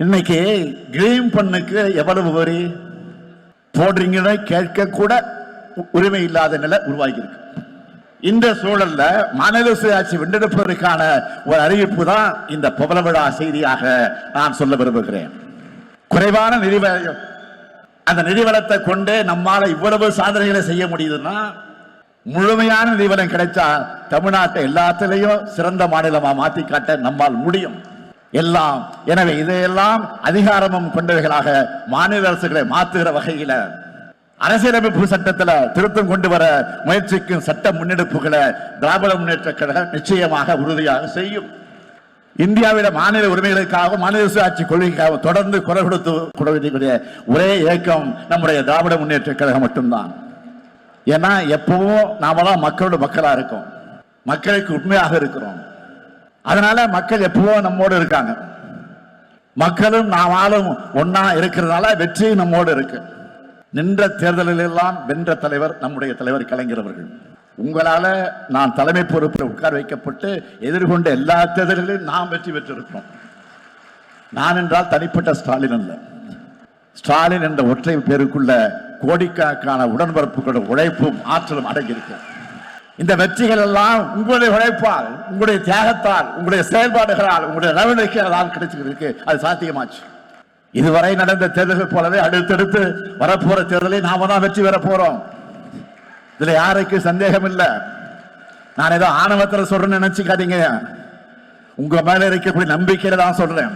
இன்னைக்கு கிரீன் பண்ணுக்கு எவ்வளவு வரி போடுறீங்கன்னு கேட்க கூட உரிமை இல்லாத நிலை உருவாகி இருக்கு. இந்த சூழல்ல மாநில சுயாட்சி வென்றெடுப்பதற்கான ஒரு அறிவிப்பு தான் இந்த பவள விழா செய்தியாக நான் சொல்ல விரும்புகிறேன். குறைவான நிதிவளம், அந்த நிதிவளத்தை கொண்டு நம்மால இவ்வளவு சாதனைகளை செய்ய முடியுதுன்னா, முழுமையான நிதிவளம் கிடைச்சா தமிழ்நாட்டை எல்லாத்திலையும் சிறந்த மாநிலமா மாற்றி காட்ட நம்மால் முடியும் எல்லாம். எனவே இதையெல்லாம் அதிகாரமும் கொண்டவைகளாக மாநில அரசுகளை மாற்றுகிற வகையில அரசியலமைப்பு சட்டத்தில் திருத்தம் கொண்டு வர முயற்சிக்கும் சட்ட முன்னெடுப்புகளை திராவிட முன்னேற்ற கழகம் நிச்சயமாக உறுதியாக செய்யும். இந்தியாவில மாநில உரிமைகளுக்காக மாநில சுயாட்சி கொள்கைக்காக தொடர்ந்து குரல் கொடுத்து ஒரே இயக்கம் நம்முடைய திராவிட முன்னேற்ற கழகம் மட்டும்தான். ஏன்னா எப்பவும் நாமெல்லாம் மக்களோட மக்களா இருக்கோம், மக்களுக்கு உண்மையாக இருக்கிறோம். அதனால மக்கள் எப்பவும் நம்மோடு இருக்காங்க. மக்களும் நாமாலும் ஒன்னா இருக்கிறதுனால வெற்றி நம்மோடு இருக்கு. நின்ற தேர்தலில் எல்லாம் வென்ற தலைவர் நம்முடைய தலைவர் கலைஞர் அவர்கள். உங்களால நான் தலைமை பொறுப்பில் உட்கார வைக்கப்பட்டு எதிர்கொண்ட எல்லா தேர்தலிலும் நாம் வெற்றி பெற்றிருக்கிறோம். நான் என்றால் தனிப்பட்ட ஸ்டாலின் அல்ல. ஸ்டாலின் என்ற ஒற்றை பேருக்குள்ள கோடிக்கணக்கான உடன்பரப்புகளோட உழைப்பும் ஆற்றலும் அடங்கியிருக்கு. இந்த வெற்றிகள் எல்லாம் உங்களுடைய உழைப்பால், உங்களுடைய தியாகத்தால், உங்களுடைய செயல்பாடுகளால், உங்களுடைய நடவடிக்கைகளால் கிடைச்சிருக்கு. அது சாத்தியமாச்சு. இதுவரை நடந்த தேர்தல்கள் போலவே அடுத்தடுத்து வரப்போற தேர்தலை நாம தான் வெற்றி பெற போறோம். இதுல யாருக்கு சந்தேகம் இல்லை. நான் ஏதோ ஆணவத்தில் சொல்றேன்னு நினைச்சுக்காதீங்க. உங்க மேல இருக்கக்கூடிய நம்பிக்கையில தான் சொல்றேன்.